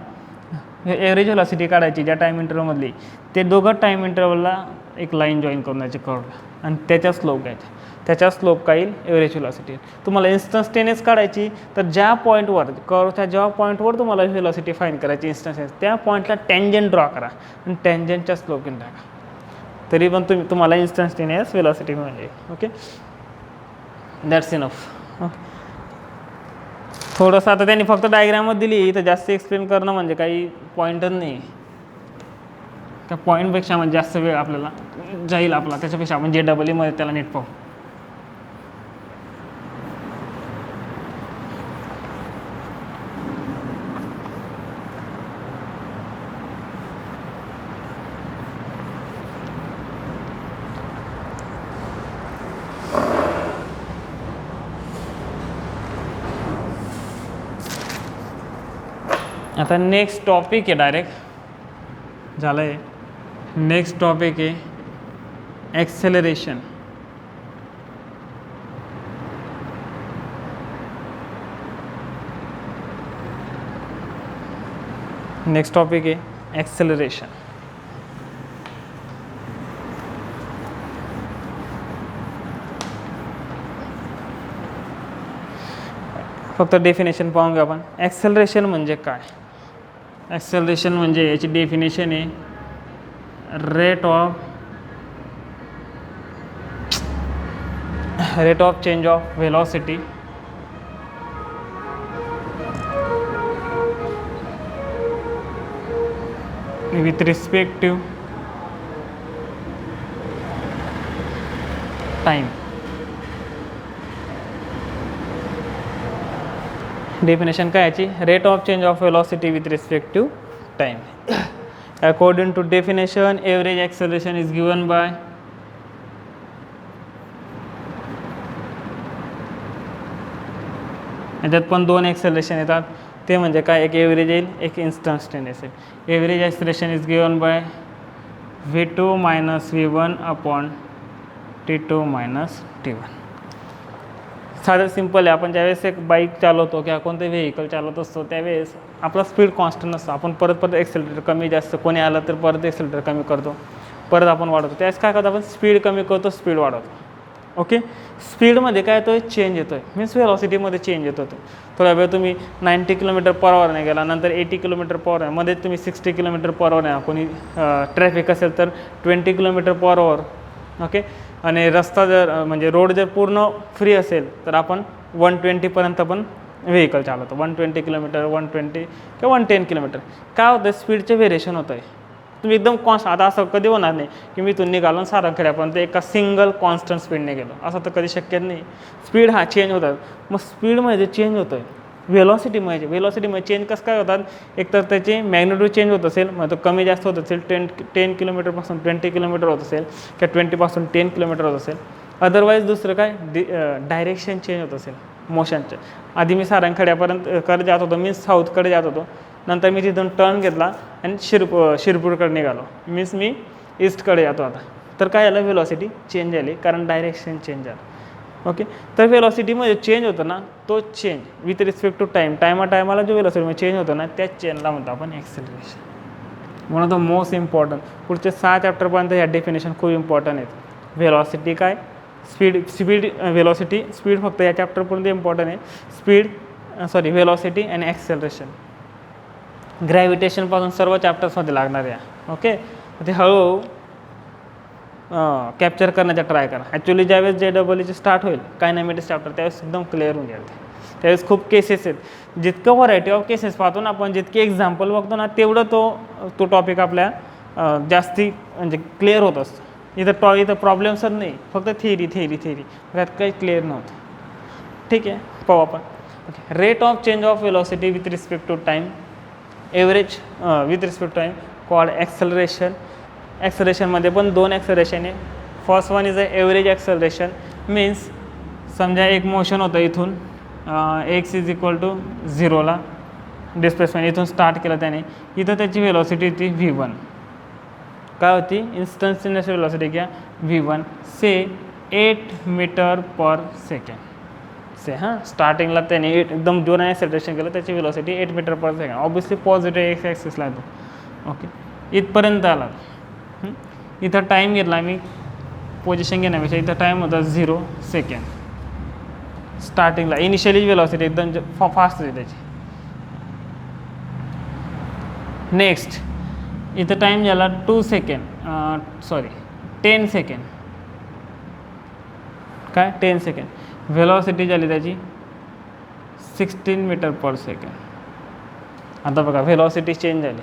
एव्हरेज व्हेलॉसिटी काढायची, ज्या टाईम इंटरवलमधली, ते दोघं टाईम इंटरवलला एक लाईन जॉईन करून द्यायची कर्वला, आणि त्याच्या स्लोप घ्यायच्या. त्याच्या स्लोप काय येईल, एव्हरेज व्हेलॉसिटी. तुम्हाला इन्स्टंटेनियस काढायची, तर ज्या पॉईंटवर कर्वच्या ज्या पॉईंटवर तुम्हाला व्हेलॉसिटी फाईन करायची इन्स्टंटेनियस, त्या पॉईंटला टँजंट ड्रॉ करा आणि टँजंटच्या स्लोप घेऊन टाका, तरी पण तुम्हाला इन्स्टंटेनियस व्हेलॉसिटी मिळेल. Okay, that's enough. थोडंसं आता त्यांनी फक्त डायग्रामच दिली, तर जास्त एक्सप्लेन करणं म्हणजे काही पॉईंटच नाही. त्या पॉईंटपेक्षा म्हणजे जास्त वेळ आपल्याला जाईल आपला, त्याच्यापेक्षा आपण JEE त्याला नीट पाहू. आता नेक्स्ट टॉपिक आहे, डायरेक्ट झालं आहे. नेक्स्ट टॉपिक आहे ॲक्सेलरेशन. नेक्स्ट टॉपिक आहे ॲक्सेलरेशन. फक्त डेफिनेशन पाहून घ्या आपण. ॲक्सेलरेशन म्हणजे काय. ॲक्सेलरेशन म्हणजे याची डेफिनेशन आहे rate of change of velocity with respect to time. Definition काय याची, rate of change of velocity with respect to time. According to definition, average acceleration is given by याच्यात पण दोन एक्सेलरेशन येतात, ते म्हणजे काय, एक एव्हरेज येईल, एक इन्स्टंटेनियस येईल. Average acceleration is given by V2 - V1 upon T2 - T1. साधं सिम्पल आहे. आपण ज्यावेळेस एक बाईक चालवतो किंवा कोणतं व्हेकल चालवत असतो, त्यावेळेस आपला स्पीड कॉन्स्टंट नसतो. आपण परत एक्सेलरेटर कमी जास्त, कोणी आलं तर परत एक्सेलरेटर कमी करतो, परत आपण वाढवतो. त्यावेळेस काय करतो आपण, स्पीड कमी करतो, स्पीड वाढवतो. ओके, स्पीडमध्ये काय येतो, चेंज येतो आहे, मीन्स व्हेलॉसिटीमध्ये चेंज येतो. थोड्या वेळ तुम्ही 90 km/h गेला, नंतर 80 km/h, मध्ये तुम्ही 60 km/h, कोणी ट्रॅफिक असेल तर 20 km/h ओके. आणि रस्ता जर म्हणजे रोड जर पूर्ण फ्री असेल तर आपण 120पर्यंत पण व्हेकल चालवतो. 120 किलोमीटर, 120 किंवा 110 किलोमीटर. काय होतं, स्पीडचे व्हेरिएशन होतं आहे. तुम्ही एकदम आता असं कधी होणार नाही की मी इथून निघालो सारंगखेड्यापर्यंत एका सिंगल कॉन्स्टंट स्पीडने गेलो, असं तर कधी शक्य नाही. स्पीड हा चेंज होतात. मग स्पीडमध्ये चेंज होतो आहे, वेलॉसिटीमध्ये चेंज कसं काय होतात. एकतर त्याची मॅग्निट्यूड चेंज होत असेल, मग तो कमी जास्त होत असेल, 10 किलोमीटरपासून 20 किलोमीटर होत असेल किंवा 20पासून 10 किलोमीटर होत असेल. अदरवाईज दुसरं काय, डायरेक्शन चेंज होत असेल मोशनचं. आधी मी सारंगखेड्यापर्यंत कडे जात होतो, मी साऊथकडे जात होतो. नंतर मी तिथून टर्न घेतला आणि शिरपूरकडे निघालो, मीन्स मी ईस्टकडे जातो आता. तर काय झालं, व्हेलॉसिटी चेंज झाली कारण डायरेक्शन चेंज झालं. ओके. तर व्हेलॉसिटीमध्ये चेंज होतं ना, तो चेंज विथ रिस्पेक्ट टू टायमाला जो व्हेलॉसिटीमध्ये चेंज होतो ना, त्याच चेनला म्हणतो आपण acceleration. One of the most important. पुढचे 6 चॅप्टरपर्यंत ह्या डेफिनेशन खूप इम्पॉर्टंट आहेत. व्हेलॉसिटी काय, व्हेलॉसिटी स्पीड फक्त या चॅप्टरपर्यंत इम्पॉर्टंट आहे. व्हेलॉसिटी आणि ॲक्सेलरेशन ग्रॅव्हिटेशनपासून सर्व चॅप्टर्समध्ये लागणार आहे. ओके. ते हळूहळू कॅप्चर करण्याचा ट्राय करा. ॲक्च्युली ज्यावेळेस JEE स्टार्ट होईल कायनेमॅटिक्स चॅप्टर, त्यावेळेस एकदम क्लिअर होऊन जाईल. त्यावेळेस खूप केसेस आहेत. जितकं व्हरायटी ऑफ केसेस पाहतो ना आपण, जितके एक्झाम्पल बघतो ना, तेवढं तो टॉपिक आपल्या जास्ती म्हणजे क्लिअर होत असतो. इथं प्रॉब्लेम्सच नाही, फक्त थिअरी त्यात काही क्लिअर नव्हतं. ठीक आहे, पाहू आपण. Okay. Rate of change of velocity with respect to time, average with respect to time called acceleration. ॲक्सेलरेशनमध्ये पण 2 ॲक्सेलरेशन आहे. First one is a average acceleration. Means समजा एक मोशन होतं इथून x इज इक्वल टू 0ला डिस्प्लेसमेंट इथून start केलं त्याने, इथं त्याची व्हेलॉसिटी होती v1. काय होती, इन्स्टंटेनियस व्हेलॉसिटी घ्या v1 से 8 मीटर पर सेकंड से. स्टार्टिंगला त्याने एकदम जोराने ॲक्सेलरेशन केलं, त्याची velocity 8 metre per second. Obviously positive x ॲक्सिसला येतो. ओके. इथपर्यंत आला. इथं टाईम घेतला मी, पोझिशन घेण्यापेक्षा इथं टाईम होता 0 सेकंड. स्टार्टिंगला इनिशियली व्हेलॉसिटी एकदम फास्ट होती त्याची. नेक्स्ट इथं टाईम झाला 10 सेकंड. काय 10 सेकंड. व्हेलॉसिटी झाली त्याची 16 मीटर पर सेकंड. आता बघा व्हेलॉसिटी चेंज झाली.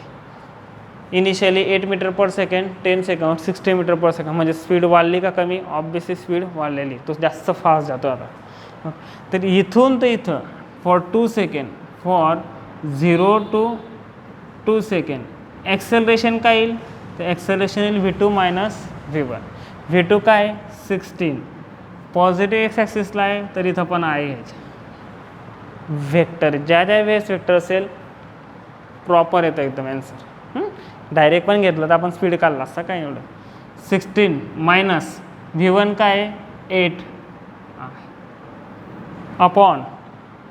Initially 8 metre per second, 10 second, 60 metre per second. म्हणजे स्पीड वाढली का कमी, ऑब्वियसली स्पीड वाढलेली, तो जास्त फास्ट जातो आता. तर इथून तर इथं for 2 second, for 0 to 2 second acceleration काय येईल, तर ॲक्सेलरेशन येईल v2 मायनस v1. v2 काय 16, पॉझिटिव्ह एक्स ॲक्सिसला आहे, तर इथं पण आहे ह्याच्या व्हेक्टर. ज्या वेळेस व्हेक्टर असेल प्रॉपर येतं एकदम ॲन्सर. डायरेक्ट पण घेतलं तर आपण स्पीड काढला असता काय एवढं. 16 मायनस v1 काय 8 अपॉन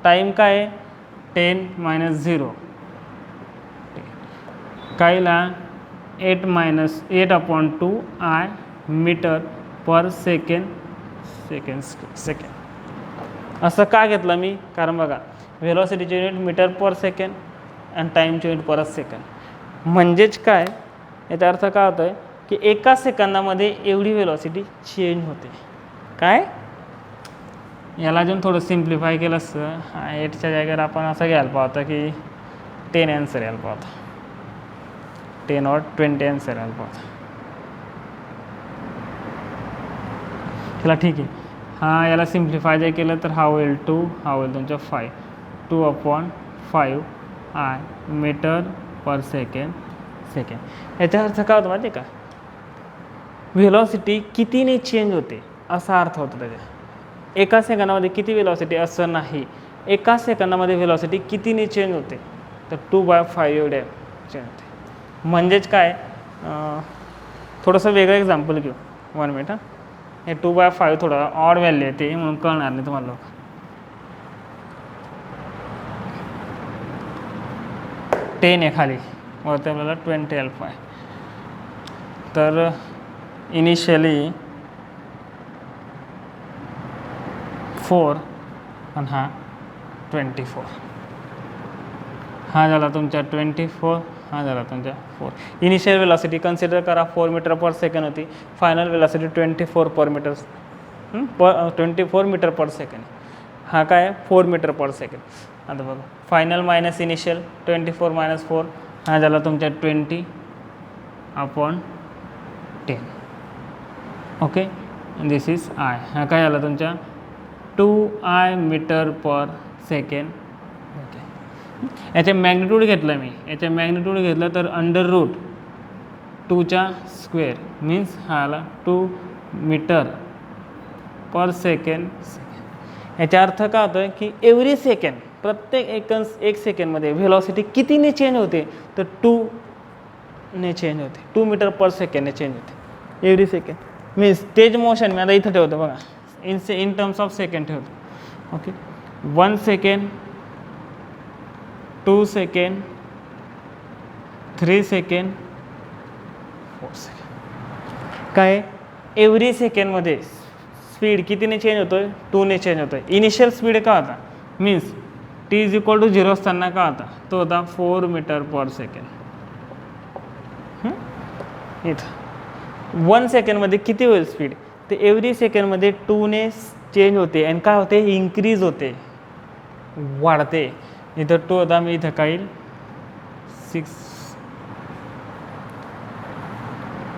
टाईम काय 10 मायनस 0 कायला 8 upon 2 I metre per second. असं का घेतलं मी, कारण बघा व्हेलॉसिटीचे युनिट मीटर पर सेकंड आणि टाईमचे युनिट पर सेकंड. म्हणजेच काय, याचा अर्थ काय होतं आहे की एका सेकंदामध्ये एवढी व्हेलॉसिटी चेंज होते. काय, याला अजून थोडं सिम्प्लिफाय केलं असतं, 8च्या जागेवर आपण असं घ्यायला पाहतं की 10 आन्सर यायला पाहतं, 10 or 20 आन्सर यायला पाहतं. चला ठीक आहे. याला सिम्प्लिफाय जर केलं तर हा होईल 2, हा होईल तुमचा 5. 2 upon 5 I metre per second. याचा अर्थ काय होतं माहिती आहे का, व्हेलॉसिटी कितीने चेंज होते असा अर्थ होतो त्याच्या. एका सेकंदामध्ये किती व्हेलॉसिटी असं नाही, एका सेकंदामध्ये व्हेलॉसिटी कितीने चेंज होते, तर 2/5 एवढे चेंज होते. म्हणजेच काय, थोडंसं वेगळं एक्झाम्पल घेऊ. 1 मिनिट. हे 2/5 थोडं ऑड व्हॅल्यू येते म्हणून कळणार नाही तुम्हाला लोक. 10 आहे खाली, वरती आपल्याला 20 अल्फा आहे. तर इनिशियली 4 आणि हा 24. हा झाला तुमचा 24, हा झाला तुमच्या 4. इनिशियल वेलॉसिटी कन्सिडर करा 4 मीटर पर सेकंड होती. फायनल वेलॉसिटी 24 पर मीटर 24 मीटर पर सेकंड. हा काय 4 मीटर पर सेकंड. आता बघा फायनल मायनस इनिशियल 24 मायनस 4 हा झाला तुमच्या 20/10. Okay this is I. हा काय झाला तुमच्या 2I metre per second. Okay याचे मॅग्निट्यूड घेतलं मी. याचे मॅग्निट्यूड घेतलं तर √2चा स्क्वेअर मीन्स हा आला 2 मीटर पर सेकंड. याचा अर्थ काय होतो की एव्हरी सेकंड प्रत्येक एक सेकंडमध्ये व्हेलॉसिटी कितीने चेंज होते तर 2ने चेंज होते. 2 मीटर पर सेकंडने चेंज होते every second. Means stage motion मी आता इथं ठेवतो बघा इन टर्म्स ऑफ सेकंड ठेवतो. Okay 1 second 2 second 3 second 4 second. काय एव्हरी सेकंडमध्ये स्पीड कितीने चेंज होतो आहे 2ने चेंज होतो आहे. इनिशियल स्पीड का होता मीन्स t=0 असताना का होता तो होता 4 मीटर पर सेकंड. इथं 1 सेकंडमध्ये किती होईल स्पीड ते एव्हरी सेकंडमध्ये 2ने चेंज होते आणि काय होते इन्क्रीज होते वाढते. इथं 2 होता मी इथं काय येईल 6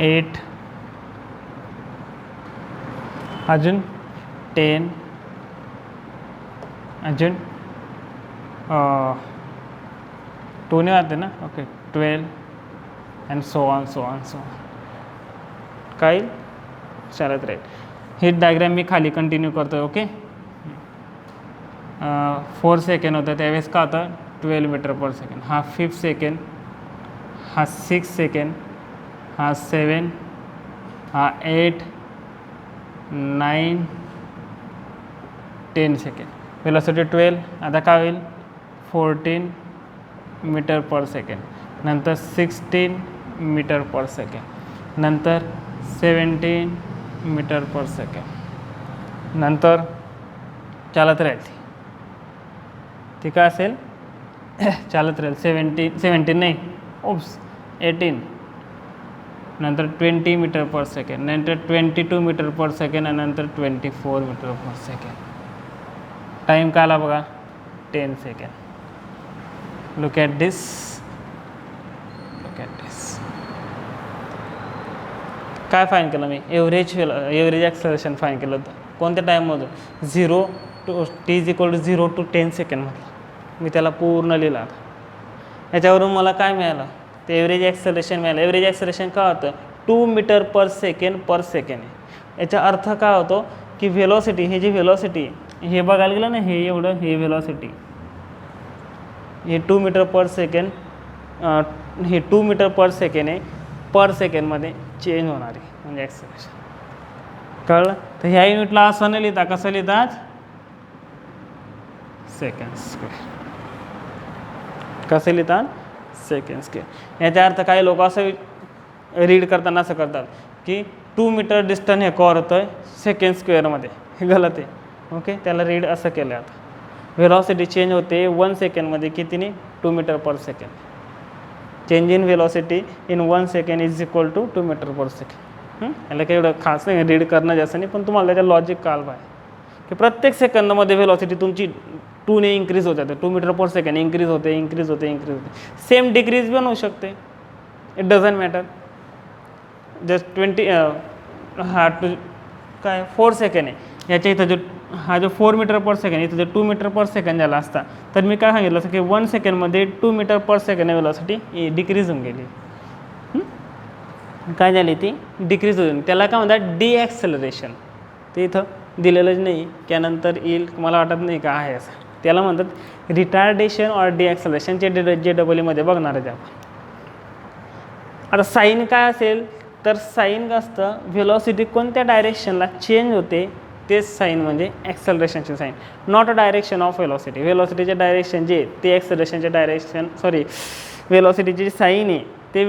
8 अजून 10 अजून 2ने वाढते ना. Okay 12 and so on so on so on. काय चालत राहील. हे डायग्रॅम मी खाली कंटिन्यू करतो. ओके 4 सेकंड होतं त्यावेळेस का होतं 12 मीटर पर सेकंड. हा 5 सेकंड हा 6 सेकंड हा 7 हा 8 9 10 सेकंड. वेलॉसिटी 12 आता काय होईल 14 मीटर पर सेकंड. नंतर 16 मीटर पर सेकंड. नंतर 17 मीटर पर सेकंड. नंतर चालत राहील ती काय असेल चालत राहील 17 नाही 18. नंतर 20 मीटर पर सेकंड. नंतर 22 मीटर पर सेकंड आणि नंतर 24 मीटर पर सेकंड. टाईम काय आला बघा 10 सेकंड. लुक ॲट दिस काय फाईन केलं मी एव्हरेज ॲक्सलरेशन फाईन केलं होतं कोणत्या टाईममधून 0 to t=0 to 10 सेकंडमधलं मी त्याला पूर्ण लिहिला. याच्यावरून मला काय मिळालं ते एव्हरेज ॲक्सलरेशन मिळालं. एव्हरेज ॲक्सलरेशन काय होतं 2 मीटर पर सेकंड आहे. याचा अर्थ काय होतो की व्हेलॉसिटी ही जी व्हेलॉसिटी हे बघायला गेलं ना हे एवढं हे व्हेलॉसिटी हे 2 मीटर पर सेकंड हे 2 मीटर पर सेकंड आहे पर सेकंडमध्ये चेंज होणार आहे म्हणजे ॲक्सलरेशन. कळलं. तर ह्या युनिटला असं नाही लिहिता कसं लिहितात सेकंड स्क्वेअर. कसं लिहितात सेकंड स्क्वेअर. याचा अर्थ काही लोक असं रीड करताना असं करतात की 2 मीटर डिस्टन्स हे कव्हर होतं आहे सेकंड स्क्वेअरमध्ये. हे गलत आहे. ओके त्याला रीड असं केलं. आता व्हेलॉसिटी चेंज होते 1 सेकंडमध्ये कितीने 2 metre per second. Change in velocity in 1 second = 2 metre per second. याला काही एवढं खास नाही रीड करणं जास्त नाही पण तुम्हाला त्याचं लॉजिक कळलं पाहिजे की प्रत्येक सेकंदामध्ये व्हेलॉसिटी तुमची 2ने इन्क्रीज होत जाते. 2 मीटर पर सेकंड इन्क्रीज होते. सेम डिक्रीज पण होऊ शकते. It doesn't matter. जस्ट 20 हा काय 4 सेकंड आहे याच्या इथं जो हा जो 4 मीटर पर सेकंड इथं जर 2 मीटर पर सेकंड झाला असता तर मी काय सांगितलं असं की 1 सेकंडमध्ये 2 metre per second velocity decrease होऊन गेली. काय झाली ती डिक्रीज होऊन. त्याला काय म्हणतात डिॲक्सेलरेशन. ते इथं दिलेलंच नाही त्यानंतर येईल मला वाटत नाही का आहे असं. त्याला म्हणतात रिटार्डेशन ऑर डिॲक्सेलरेशन जे डबलमध्ये बघणार आहे आपण. आता साईन काय असेल तर साईन काय असतं व्हेलॉसिटी कोणत्या डायरेक्शनला चेंज होते तेच साईन म्हणजे ॲक्सेलरेशनचे sign. Not a direction of velocity. व्हेलॉसिटीचे डायरेक्शन जे ते ॲक्सेलरेशनचे डायरेक्शन व्हेलॉसिटीची साईन आहे ते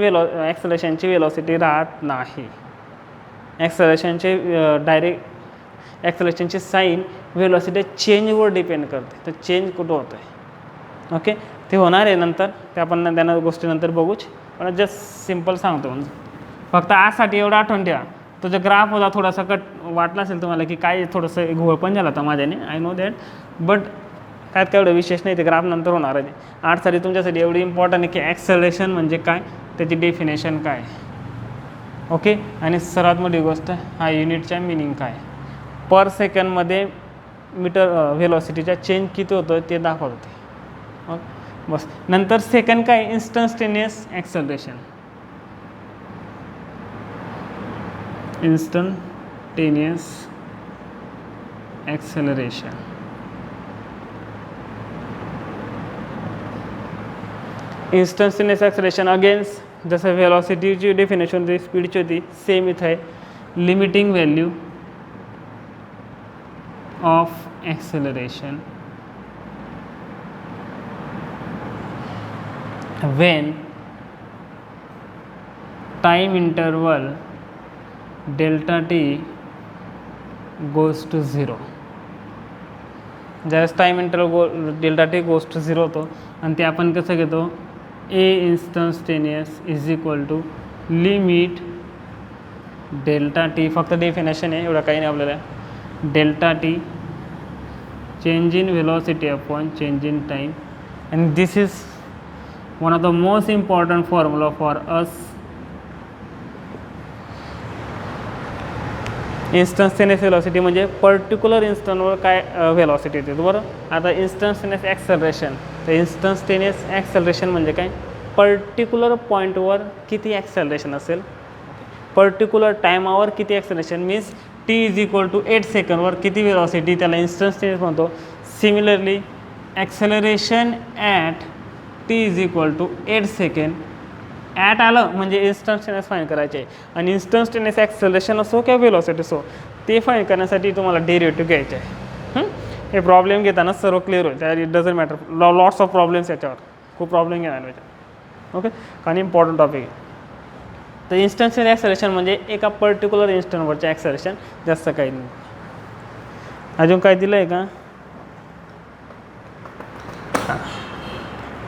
ॲक्सेलरेशनची व्हेलॉसिटी राहत नाही. ॲक्सेलरेशनचे ॲक्सेलरेशनची साईन व्हेलॉसिटी चेंजवर डिपेंड करते. तर चेंज कुठं होतं आहे. ओके ते होणार आहे नंतर, ते आपण त्यांना गोष्टी नंतर बघूच, पण जस्ट सिम्पल सांगतो. म्हणजे फक्त आजसाठी एवढं आठवण ठेवा. तो जो ग्राफ होता थोडासा कट वाटला असेल तुम्हाला की काय थोडंसं घोळ पण झाला होता माझ्याने, आय नो दॅट, बट काय एवढं विशेष नाही, ते ग्राफ नंतर होणार आहे. आर्टसाठी तुमच्यासाठी एवढी इम्पॉर्टंट आहे की ॲक्सेलरेशन म्हणजे काय, त्याची डेफिनेशन काय, ओके. आणि सर्वात मोठी गोष्ट, हा युनिटच्या मिनिंग काय, पर सेकंडमध्ये मीटर व्हेलॉसिटीचा चेंज किती होतो ते दाखवत होते. ओके बस. नंतर सेकंड काय, instantaneous acceleration. instantaneous acceleration. Instantaneous acceleration against जसं वेलॉसिटीची डेफिनेशन होती स्पीडची होती, सेम इथं आहे. Limiting value of acceleration when time interval delta t goes to zero. ज्यावेळेस time interval delta t goes to zero होतो, आणि ते आपण कसं घेतो, a instantaneous is equal to limit delta t, फक्त डेफिनेशन आहे, एवढं काही नाही आपल्याला, delta t change in velocity upon change in time. And this is one of the most important formula for us. Instantaneous velocity म्हणजे particular इन्स्टंटवर काय velocity येते, बरोबर. आता इन्स्टंटेनियस ॲक्सेलरेशन, तर इन्स्टंटेनियस ॲक्सेलरेशन म्हणजे काय, पर्टिक्युलर पॉईंटवर किती ॲक्सेलरेशन असेल, पर्टिक्युलर टायमावर किती acceleration, means t is equal to 8 सेकंडवर किती वेलॉसिटी, त्याला इन्स्टंटेनियस म्हणतो. Similarly acceleration at t is equal to 8 second. At आलं म्हणजे इन्स्टंटेनियस फाईन करायचे आहे, आणि इन्स्टंटेनियस ॲक्सेलरेशन असो किंवा वेलॉसिटी असो, ते फाईन करण्यासाठी तुम्हाला डेरिव्हेटिव्ह घ्यायचे आहे. हे प्रॉब्लेम घेताना सर्व क्लिअर होईल, त्या it doesn't matter. Lots of problems याच्यावर, खूप प्रॉब्लेम घेणार याच्यावर, ओके. कारण इम्पॉर्टंट टॉपिक आहे. तर इन्स्टंटेनियस ॲक्सेलरेशन म्हणजे एका पर्टिक्युलर इन्स्टंटवरचे ॲक्सेलरेशन, जास्त काही नाही. अजून काय दिलं आहे का,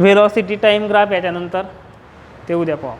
वेलॉसिटी टाईम ग्राफ याच्यानंतर ते उद्या पाहू.